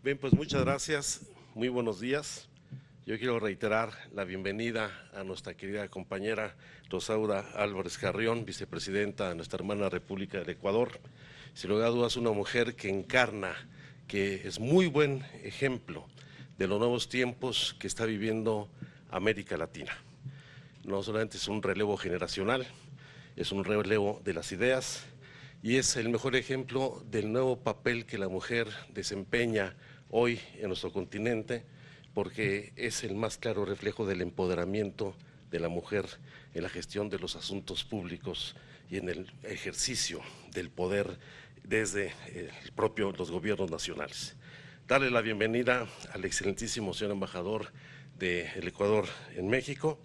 Bien, pues muchas gracias, muy buenos días. Yo quiero reiterar la bienvenida a nuestra querida compañera Rosaura Álvarez Carrión, vicepresidenta de nuestra hermana República del Ecuador. Sin lugar a dudas, una mujer que encarna, que es muy buen ejemplo de los nuevos tiempos que está viviendo América Latina. No solamente es un relevo generacional, es un relevo de las ideas y es el mejor ejemplo del nuevo papel que la mujer desempeña hoy en nuestro continente, porque es el más claro reflejo del empoderamiento de la mujer en la gestión de los asuntos públicos y en el ejercicio del poder desde los gobiernos nacionales. Darle la bienvenida al excelentísimo señor embajador del Ecuador en México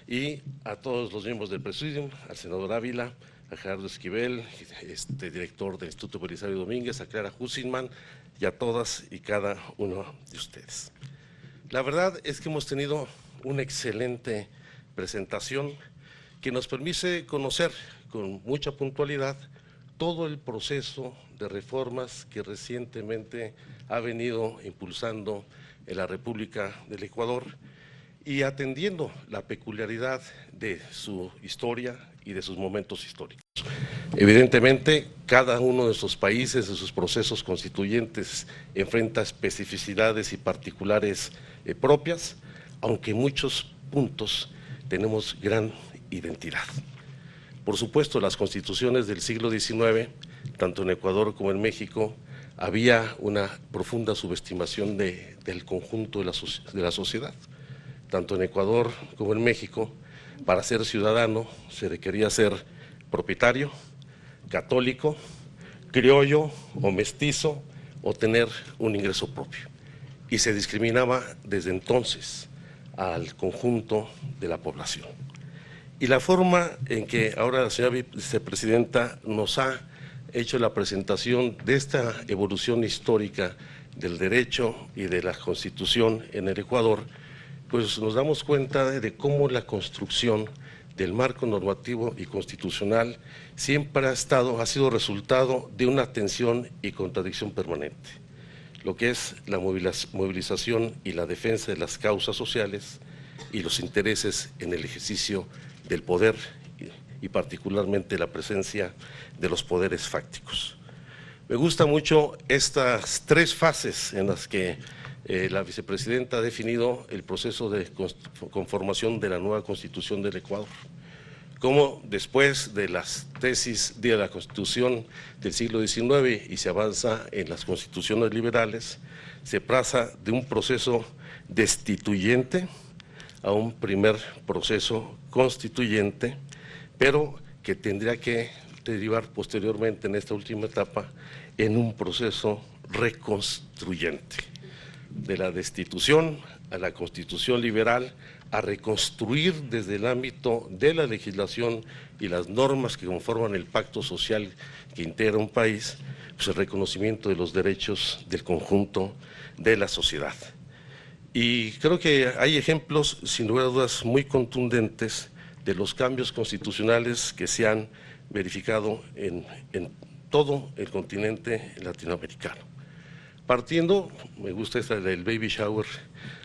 y a todos los miembros del Presidium, al senador Ávila, a Gerardo Esquivel, director del Instituto Belisario Domínguez, a Clara Hussinman y a todas y cada uno de ustedes. La verdad es que hemos tenido una excelente presentación que nos permite conocer con mucha puntualidad todo el proceso de reformas que recientemente ha venido impulsando en la República del Ecuador y atendiendo la peculiaridad de su historia y de sus momentos históricos. Evidentemente, cada uno de estos países, de sus procesos constituyentes, enfrenta especificidades y particulares propias, aunque en muchos puntos tenemos gran identidad. Por supuesto, las constituciones del siglo XIX, tanto en Ecuador como en México, había una profunda subestimación del conjunto de la sociedad. Tanto en Ecuador como en México, para ser ciudadano se requería ser propietario, católico, criollo o mestizo o tener un ingreso propio. Y se discriminaba desde entonces al conjunto de la población. Y la forma en que ahora la señora vicepresidenta nos ha hecho la presentación de esta evolución histórica del derecho y de la Constitución en el Ecuador, pues nos damos cuenta de cómo la construcción del marco normativo y constitucional siempre ha sido resultado de una tensión y contradicción permanente. Lo que es la movilización y la defensa de las causas sociales y los intereses en el ejercicio del poder y particularmente la presencia de los poderes fácticos. Me gusta mucho estas tres fases en las que la vicepresidenta ha definido el proceso de conformación de la nueva Constitución del Ecuador. Cómo después de las tesis de la Constitución del siglo XIX y se avanza en las constituciones liberales, se pasa de un proceso destituyente a un primer proceso constituyente, pero que tendría que derivar posteriormente en esta última etapa en un proceso reconstruyente. De la destitución a la Constitución liberal, a reconstruir desde el ámbito de la legislación y las normas que conforman el pacto social que integra un país, pues el reconocimiento de los derechos del conjunto de la sociedad. Y creo que hay ejemplos, sin lugar a dudas, muy contundentes de los cambios constitucionales que se han verificado en todo el continente latinoamericano. Partiendo, me gusta esta del baby shower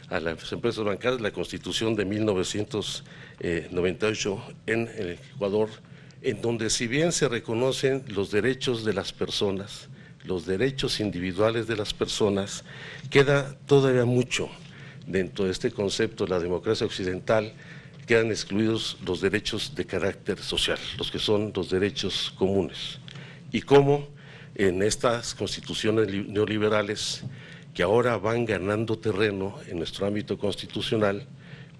a las empresas bancarias, la Constitución de 1998 en el Ecuador, en donde si bien se reconocen los derechos de las personas, los derechos individuales de las personas, queda todavía mucho dentro de este concepto de la democracia occidental, quedan excluidos los derechos de carácter social, los que son los derechos comunes. Y cómo en estas constituciones neoliberales que ahora van ganando terreno en nuestro ámbito constitucional,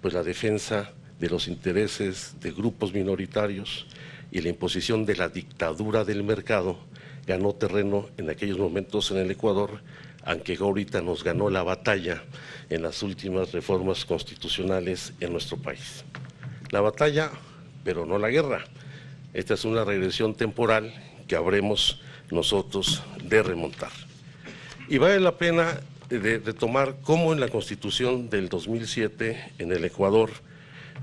pues la defensa de los intereses de grupos minoritarios y la imposición de la dictadura del mercado ganó terreno en aquellos momentos en el Ecuador, aunque ahorita nos ganó la batalla en las últimas reformas constitucionales en nuestro país. La batalla, pero no la guerra. Esta es una regresión temporal que habremos nosotros de remontar. Y vale la pena retomar cómo en la Constitución del 2007 en el Ecuador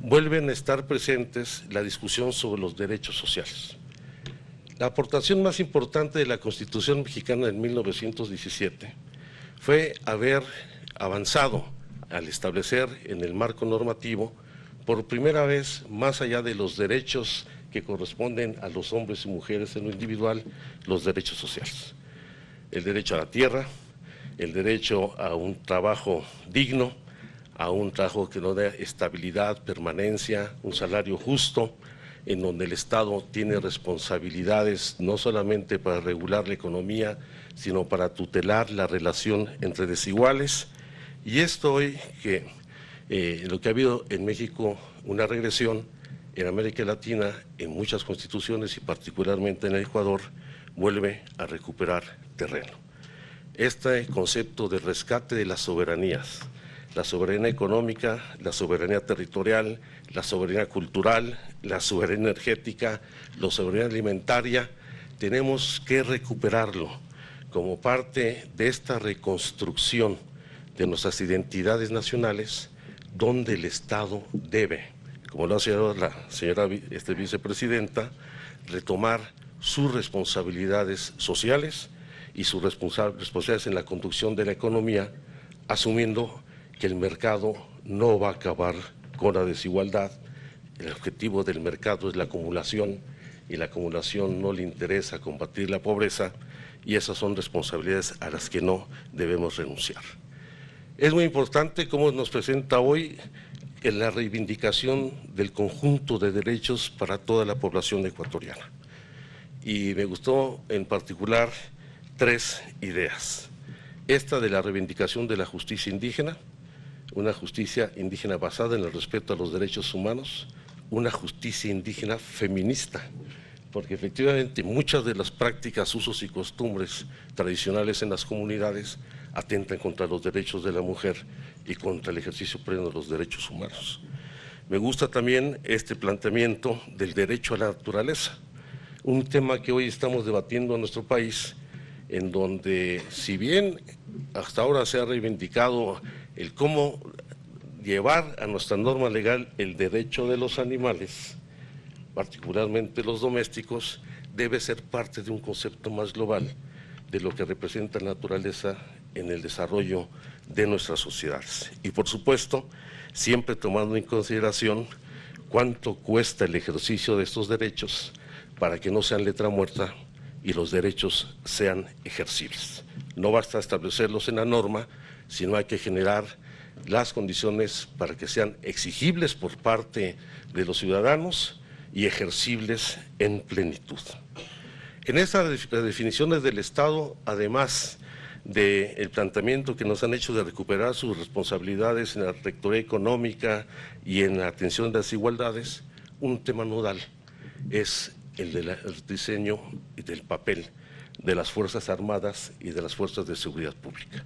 vuelven a estar presentes la discusión sobre los derechos sociales. La aportación más importante de la Constitución mexicana en 1917 fue haber avanzado al establecer en el marco normativo, por primera vez, más allá de los derechos que corresponden a los hombres y mujeres en lo individual, los derechos sociales. El derecho a la tierra, el derecho a un trabajo digno, a un trabajo que nos dé estabilidad, permanencia, un salario justo, en donde el Estado tiene responsabilidades no solamente para regular la economía, sino para tutelar la relación entre desiguales. Y esto hoy que lo que ha habido en México una regresión, en América Latina, en muchas constituciones y particularmente en el Ecuador, vuelve a recuperar terreno. Este concepto de rescate de las soberanías, la soberanía económica, la soberanía territorial, la soberanía cultural, la soberanía energética, la soberanía alimentaria, tenemos que recuperarlo como parte de esta reconstrucción de nuestras identidades nacionales, donde el Estado debe, como lo ha señalado la señora vicepresidenta, retomar sus responsabilidades sociales y sus responsabilidades en la conducción de la economía, asumiendo que el mercado no va a acabar con la desigualdad. El objetivo del mercado es la acumulación, y la acumulación no le interesa combatir la pobreza, y esas son responsabilidades a las que no debemos renunciar. Es muy importante cómo nos presenta hoy en la reivindicación del conjunto de derechos para toda la población ecuatoriana. Y me gustó en particular 3 ideas. Esta de la reivindicación de la justicia indígena, una justicia indígena basada en el respeto a los derechos humanos, una justicia indígena feminista, porque efectivamente muchas de las prácticas, usos y costumbres tradicionales en las comunidades atentan contra los derechos de la mujer y contra el ejercicio pleno de los derechos humanos. Me gusta también este planteamiento del derecho a la naturaleza, un tema que hoy estamos debatiendo en nuestro país, en donde si bien hasta ahora se ha reivindicado el cómo llevar a nuestra norma legal el derecho de los animales, particularmente los domésticos, debe ser parte de un concepto más global de lo que representa la naturaleza en el desarrollo de nuestras sociedades. Y por supuesto, siempre tomando en consideración cuánto cuesta el ejercicio de estos derechos para que no sean letra muerta y los derechos sean ejercibles. No basta establecerlos en la norma, sino hay que generar las condiciones para que sean exigibles por parte de los ciudadanos y ejercibles en plenitud. En estas definiciones del Estado, además del planteamiento que nos han hecho de recuperar sus responsabilidades en la rectoría económica y en la atención de las desigualdades, un tema nodal es el del diseño y del papel de las Fuerzas Armadas y de las Fuerzas de Seguridad Pública.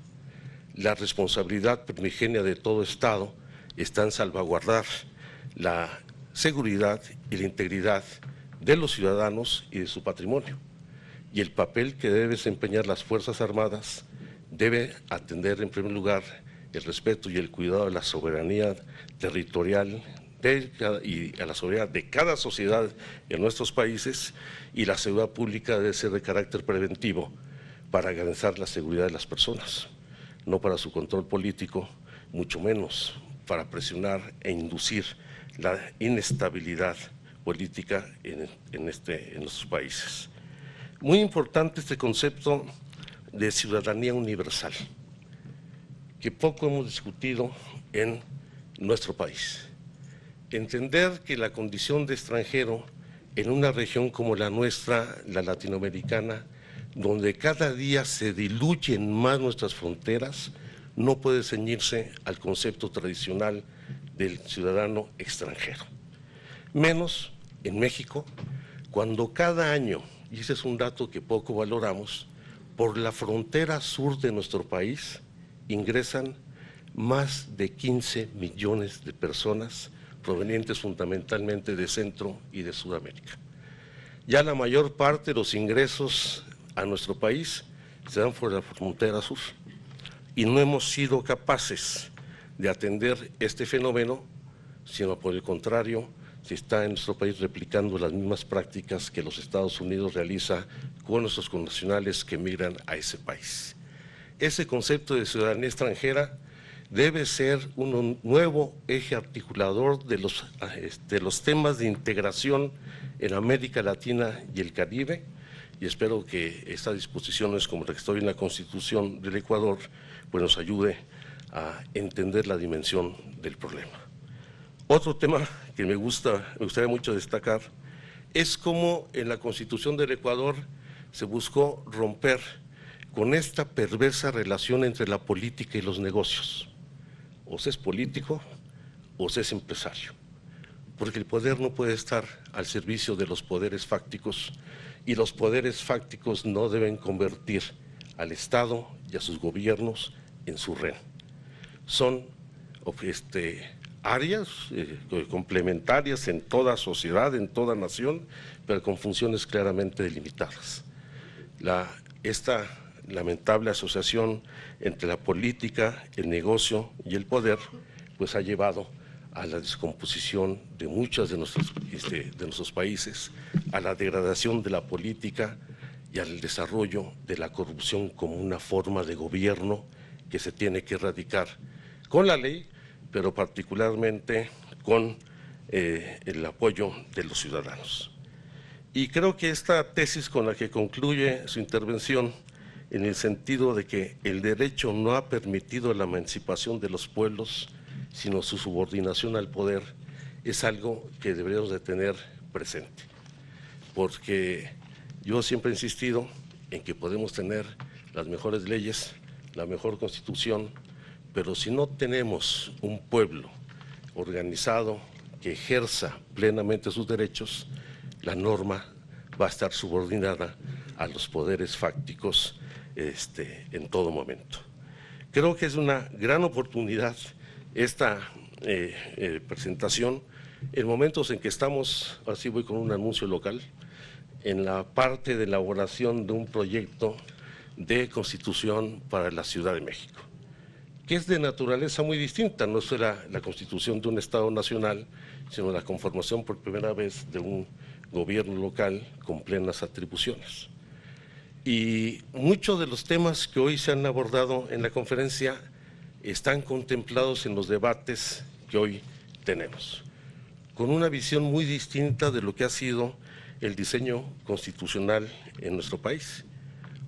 La responsabilidad primigenia de todo Estado está en salvaguardar la seguridad y la integridad de los ciudadanos y de su patrimonio. Y el papel que deben desempeñar las Fuerzas Armadas debe atender en primer lugar el respeto y el cuidado de la soberanía territorial y a la soberanía de cada sociedad en nuestros países, y la seguridad pública debe ser de carácter preventivo para garantizar la seguridad de las personas, no para su control político, mucho menos para presionar e inducir la inestabilidad política en nuestros países. Muy importante este concepto de ciudadanía universal, que poco hemos discutido en nuestro país. Entender que la condición de extranjero en una región como la nuestra, la latinoamericana, donde cada día se diluyen más nuestras fronteras, no puede ceñirse al concepto tradicional del ciudadano extranjero. Menos en México, cuando cada año, y ese es un dato que poco valoramos, por la frontera sur de nuestro país ingresan más de 15 millones de personas provenientes fundamentalmente de Centro y de Sudamérica. Ya la mayor parte de los ingresos a nuestro país se dan por la frontera sur y no hemos sido capaces de atender este fenómeno, sino por el contrario, se está en nuestro país replicando las mismas prácticas que los Estados Unidos realiza con nuestros connacionales que migran a ese país. ese concepto de ciudadanía extranjera debe ser un nuevo eje articulador de los temas de integración en América Latina y el Caribe, y espero que estas disposiciones, como la que estoy en la Constitución del Ecuador, pues nos ayude a entender la dimensión del problema. Otro tema que me gustaría mucho destacar es cómo en la Constitución del Ecuador se buscó romper con esta perversa relación entre la política y los negocios. O se es político o se es empresario, porque el poder no puede estar al servicio de los poderes fácticos, y los poderes fácticos no deben convertir al Estado y a sus gobiernos en su rehén. Son áreas complementarias en toda sociedad, en toda nación, pero con funciones claramente delimitadas. Esta lamentable asociación entre la política, el negocio y el poder, pues ha llevado a la descomposición de muchos de nuestros países, a la degradación de la política y al desarrollo de la corrupción como una forma de gobierno que se tiene que erradicar con la ley, pero particularmente con el apoyo de los ciudadanos. Y creo que esta tesis con la que concluye su intervención, en el sentido de que el derecho no ha permitido la emancipación de los pueblos, sino su subordinación al poder, es algo que deberíamos de tener presente, porque yo siempre he insistido en que podemos tener las mejores leyes, la mejor constitución, pero si no tenemos un pueblo organizado que ejerza plenamente sus derechos, la norma va a estar subordinada a los poderes fácticos en todo momento. Creo que es una gran oportunidad esta presentación en momentos en que estamos, así voy con un anuncio local, en la parte de elaboración de un proyecto de constitución para la Ciudad de México, que es de naturaleza muy distinta, no será la constitución de un Estado nacional, sino la conformación por primera vez de un gobierno local con plenas atribuciones. Y muchos de los temas que hoy se han abordado en la conferencia están contemplados en los debates que hoy tenemos, con una visión muy distinta de lo que ha sido el diseño constitucional en nuestro país,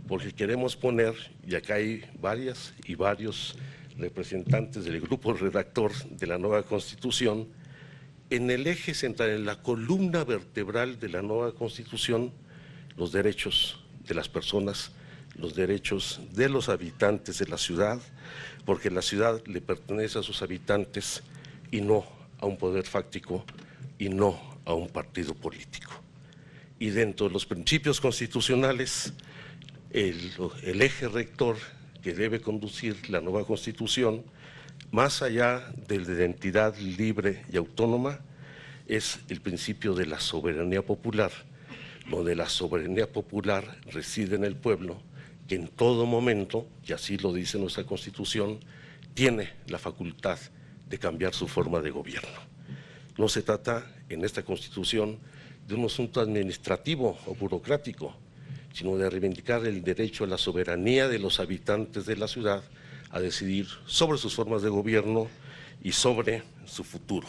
porque queremos poner, y acá hay varias y varios representantes del grupo redactor de la nueva Constitución, en el eje central, en la columna vertebral de la nueva Constitución, los derechos de las personas, los derechos de los habitantes de la ciudad, porque la ciudad le pertenece a sus habitantes y no a un poder fáctico y no a un partido político. Y dentro de los principios constitucionales, el eje rector que debe conducir la nueva Constitución, más allá de la identidad libre y autónoma, es el principio de la soberanía popular, donde la soberanía popular reside en el pueblo, que en todo momento, y así lo dice nuestra Constitución, tiene la facultad de cambiar su forma de gobierno. No se trata en esta Constitución de un asunto administrativo o burocrático, sino de reivindicar el derecho a la soberanía de los habitantes de la ciudad a decidir sobre sus formas de gobierno y sobre su futuro,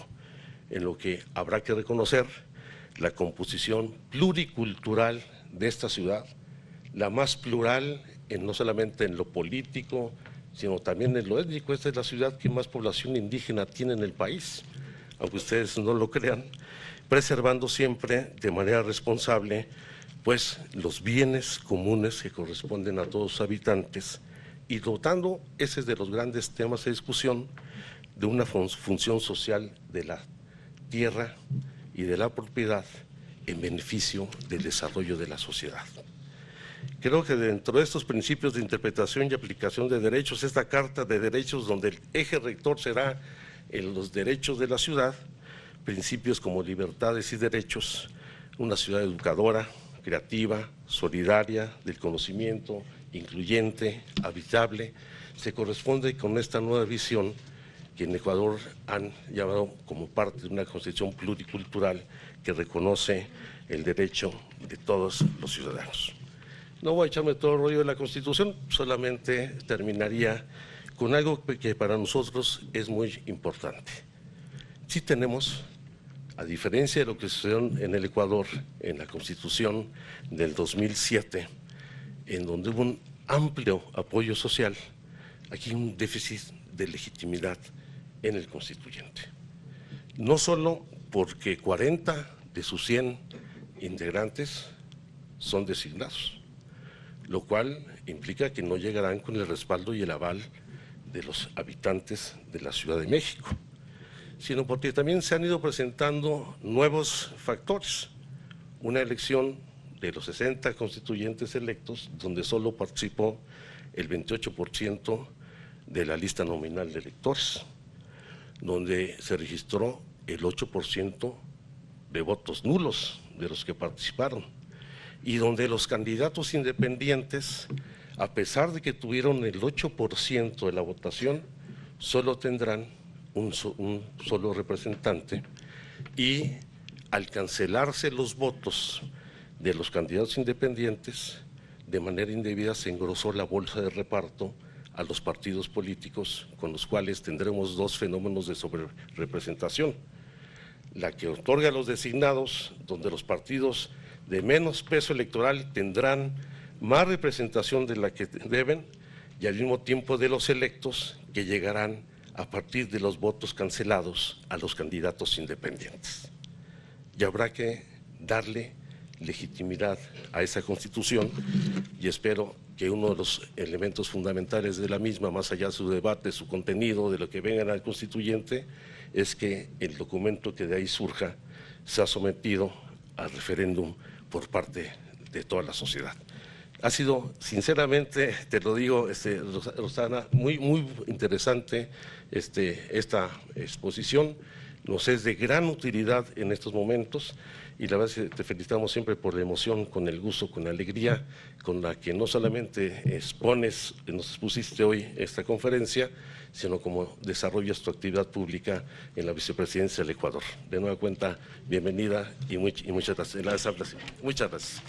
en lo que habrá que reconocer la composición pluricultural de esta ciudad, la más plural no solamente en lo político, sino también en lo étnico. Esta es la ciudad que más población indígena tiene en el país, aunque ustedes no lo crean, preservando siempre de manera responsable pues los bienes comunes que corresponden a todos sus habitantes y dotando, ese es de los grandes temas de discusión, de una función social de la tierra y de la propiedad en beneficio del desarrollo de la sociedad. Creo que dentro de estos principios de interpretación y aplicación de derechos, esta Carta de Derechos, donde el eje rector será en los derechos de la ciudad, principios como libertades y derechos, una ciudad educadora, creativa, solidaria, del conocimiento, incluyente, habitable, se corresponde con esta nueva visión que en Ecuador han llamado como parte de una constitución pluricultural que reconoce el derecho de todos los ciudadanos. No voy a echarme todo el rollo de la Constitución, solamente terminaría con algo que para nosotros es muy importante. Sí tenemos, a diferencia de lo que sucedió en el Ecuador, en la Constitución del 2007, en donde hubo un amplio apoyo social, aquí hay un déficit de legitimidad en el constituyente. No solo porque 40 de sus 100 integrantes son designados, lo cual implica que no llegarán con el respaldo y el aval de los habitantes de la Ciudad de México, sino porque también se han ido presentando nuevos factores. Una elección de los 60 constituyentes electos, donde solo participó el 28% de la lista nominal de electores, donde se registró el 8% de votos nulos de los que participaron, y donde los candidatos independientes, a pesar de que tuvieron el 8% de la votación, solo tendrán un solo representante, y al cancelarse los votos de los candidatos independientes, de manera indebida se engrosó la bolsa de reparto a los partidos políticos, con los cuales tendremos dos fenómenos de sobrerepresentación: la que otorga a los designados, donde los partidos de menos peso electoral tendrán más representación de la que deben, y al mismo tiempo de los electos, que llegarán a partir de los votos cancelados a los candidatos independientes. Y habrá que darle legitimidad a esa Constitución, y espero que uno de los elementos fundamentales de la misma, más allá de su debate, su contenido, de lo que venga al constituyente, es que el documento que de ahí surja sea sometido al referéndum por parte de toda la sociedad. Ha sido, sinceramente, te lo digo, Rosana, muy interesante esta exposición. Nos es de gran utilidad en estos momentos, y la verdad es que te felicitamos siempre por la emoción, con el gusto, con la alegría con la que no solamente nos expusiste hoy esta conferencia, sino como desarrollas tu actividad pública en la vicepresidencia del Ecuador. De nueva cuenta, bienvenida y muchas gracias. Muchas gracias.